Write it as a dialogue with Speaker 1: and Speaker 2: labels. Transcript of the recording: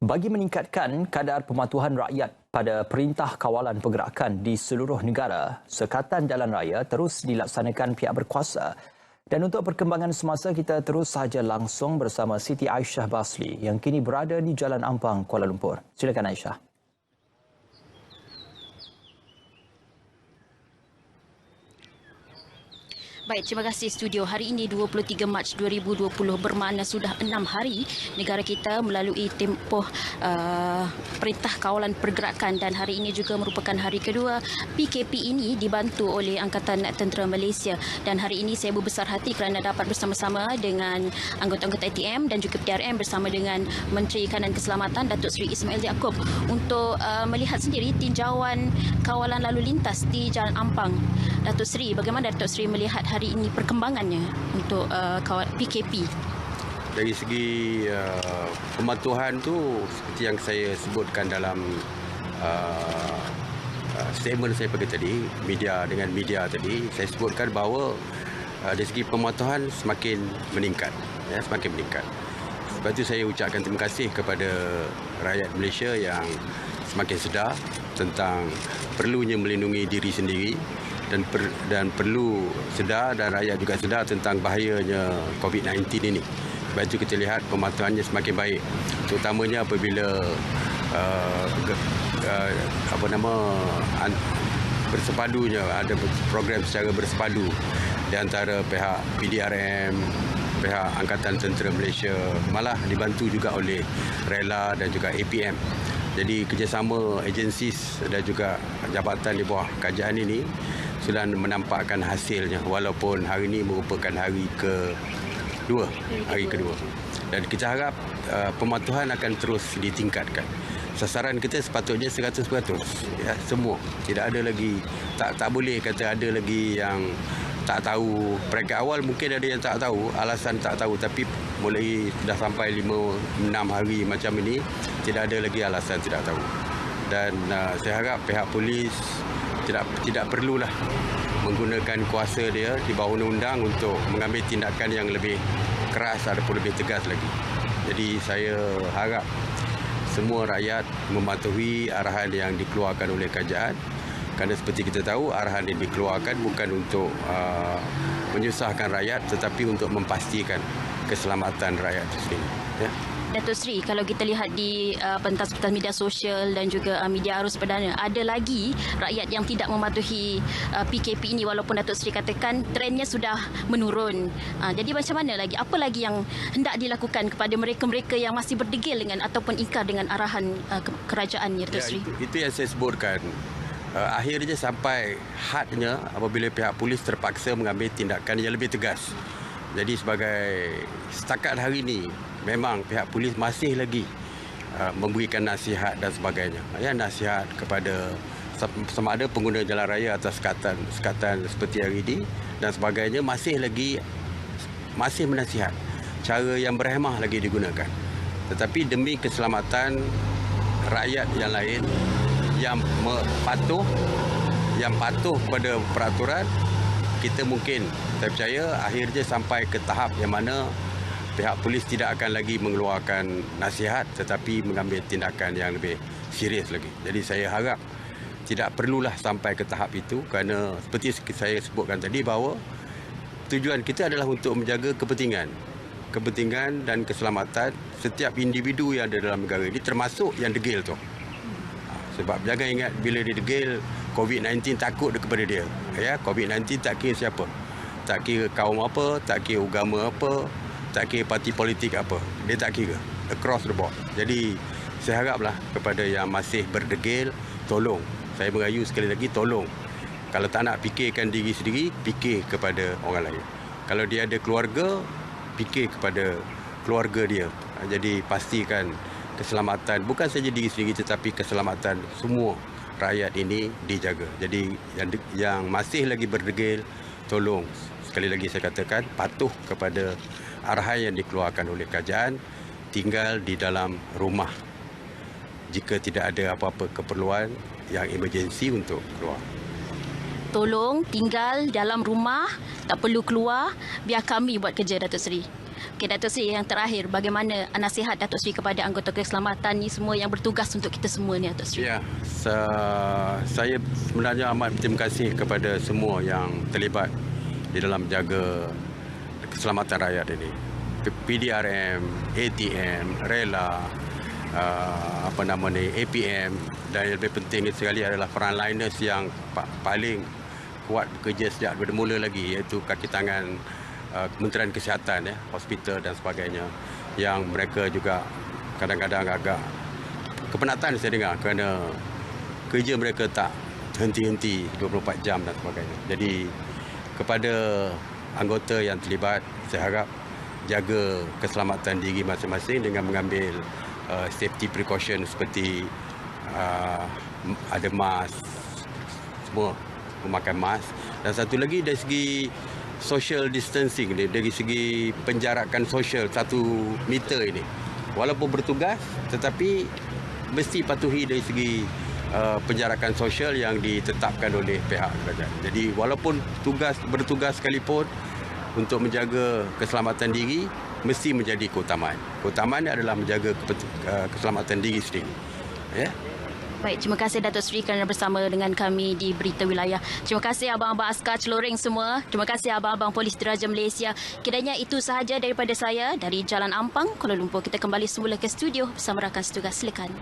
Speaker 1: Bagi meningkatkan kadar pematuhan rakyat pada Perintah Kawalan Pergerakan di seluruh negara, Sekatan Jalan Raya terus dilaksanakan pihak berkuasa. Dan untuk perkembangan semasa, kita terus sahaja langsung bersama Siti Aisyah Basli yang kini berada di Jalan Ampang, Kuala Lumpur. Silakan Aisyah.
Speaker 2: Baik, terima kasih studio. Hari ini 23 Mac 2020 bermakna sudah 6 hari negara kita melalui tempoh Perintah Kawalan Pergerakan dan hari ini juga merupakan hari kedua PKP ini dibantu oleh Angkatan Tentera Malaysia. Dan hari ini saya berbesar hati kerana dapat bersama-sama dengan anggota-anggota ATM dan juga PRM bersama dengan Menteri Kanan Keselamatan Datuk Seri Ismail Yaakob untuk melihat sendiri tinjauan kawalan lalu lintas di Jalan Ampang. Datuk Seri, bagaimana Datuk Seri melihat hari ini perkembangannya untuk PKP?
Speaker 3: Dari segi pematuhan tu seperti yang saya sebutkan dalam statement saya pagi tadi, dengan media tadi, saya sebutkan bahawa dari segi pematuhan semakin meningkat, semakin meningkat. Sebab itu saya ucapkan terima kasih kepada rakyat Malaysia yang semakin sedar tentang perlunya melindungi diri sendiri dan perlu sedar dan rakyat juga sedar tentang bahayanya COVID-19 ini. Sebab itu kita lihat pematuhannya semakin baik, terutamanya apabila bersepadunya, ada program secara bersepadu di antara pihak PDRM, pihak Angkatan Tentera Malaysia, malah dibantu juga oleh RELA dan juga APM. Jadi kerjasama agensi dan juga jabatan di bawah kajian ini sudah menampakkan hasilnya, walaupun hari ini merupakan hari kedua. Dan kita harap pematuhan akan terus ditingkatkan. Sasaran kita sepatutnya 100%, ya, semua. Tidak ada lagi, tak boleh kata ada lagi yang tak tahu. Peringkat awal mungkin ada yang tak tahu, alasan tak tahu, tapi mulai dah sampai 5-6 hari macam ini, tidak ada lagi alasan tidak tahu. Dan saya harap pihak polis tidak perlulah menggunakan kuasa dia di bawah undang-undang untuk mengambil tindakan yang lebih keras ataupun lebih tegas lagi. Jadi saya harap semua rakyat mematuhi arahan yang dikeluarkan oleh kerajaan, kerana seperti kita tahu arahan yang dikeluarkan bukan untuk menyusahkan rakyat tetapi untuk memastikan keselamatan rakyat itu sendiri, ya.
Speaker 2: Datuk Seri, kalau kita lihat di pentas-pentas media sosial dan juga media arus perdana, ada lagi rakyat yang tidak mematuhi PKP ini walaupun Datuk Seri katakan trendnya sudah menurun. Jadi macam mana lagi? Apa lagi yang hendak dilakukan kepada mereka-mereka yang masih berdegil dengan ataupun ingkar dengan arahan kerajaan, Datuk Seri?
Speaker 3: Itu yang saya sebutkan. Akhirnya sampai hadnya apabila pihak polis terpaksa mengambil tindakan yang lebih tegas. Jadi sebagai setakat hari ini, memang pihak polis masih lagi memberikan nasihat dan sebagainya. Ya, nasihat kepada sama ada pengguna jalan raya atas sekatan seperti hari ini dan sebagainya, masih menasihat. Cara yang berhemah lagi digunakan. Tetapi demi keselamatan rakyat yang lain yang patuh pada peraturan, kita mungkin, saya percaya akhirnya sampai ke tahap yang mana pihak polis tidak akan lagi mengeluarkan nasihat tetapi mengambil tindakan yang lebih serius lagi. Jadi saya harap tidak perlulah sampai ke tahap itu, kerana seperti saya sebutkan tadi bahawa tujuan kita adalah untuk menjaga kepentingan dan keselamatan setiap individu yang ada dalam negara ini, termasuk yang degil tu. Sebab jangan ingat bila dia degil, COVID-19 takut kepada dia. Ya, COVID-19 tak kira siapa. Tak kira kaum apa, tak kira agama apa, tak kira parti politik apa. Dia tak kira. Across the board. Jadi saya haraplah kepada yang masih berdegil, tolong. Saya merayu sekali lagi, tolong. Kalau tak nak fikirkan diri sendiri, fikir kepada orang lain. Kalau dia ada keluarga, fikir kepada keluarga dia. Jadi pastikan keselamatan bukan saja diri sendiri tetapi keselamatan semua rakyat ini dijaga. Jadi yang masih lagi berdegil, tolong sekali lagi saya katakan patuh kepada arahan yang dikeluarkan oleh kerajaan, tinggal di dalam rumah jika tidak ada apa-apa keperluan yang emergensi untuk keluar.
Speaker 2: Tolong tinggal dalam rumah, tak perlu keluar, biar kami buat kerja, Datuk Seri. Okey, Datuk Seri, yang terakhir, bagaimana nasihat Datuk Seri kepada anggota keselamatan ni semua yang bertugas untuk kita semua ni, Datuk Seri?
Speaker 3: Ya, saya sebenarnya amat berterima kasih kepada semua yang terlibat di dalam jaga keselamatan rakyat ini. PDRM, ATM, Rela, APM, dan yang lebih penting sekali adalah frontliners yang paling kuat bekerja sejak daripada mula lagi, iaitu kaki tangan Kementerian Kesihatan, hospital dan sebagainya, yang mereka juga kadang-kadang agak kepenatan saya dengar kerana kerja mereka tak henti-henti 24 jam dan sebagainya. Jadi kepada anggota yang terlibat, saya harap jaga keselamatan diri masing-masing dengan mengambil safety precaution seperti ada mask, semua memakai mask, dan satu lagi dari segi social distancing ni, dari segi penjarakan sosial 1 meter ini, walaupun bertugas tetapi mesti patuhi dari segi penjarakan sosial yang ditetapkan oleh pihak kerajaan. Jadi walaupun bertugas sekalipun, untuk menjaga keselamatan diri mesti menjadi keutamaan. Keutamaan adalah menjaga keselamatan diri sendiri. Ya.
Speaker 2: Baik, terima kasih Datuk Seri kerana bersama dengan kami di Berita Wilayah. Terima kasih abang-abang askar Celoring semua. Terima kasih abang-abang Polis Diraja Malaysia. Kiranya itu sahaja daripada saya dari Jalan Ampang, Kuala Lumpur. Kita kembali semula ke studio bersama rakan setugas. Silakan.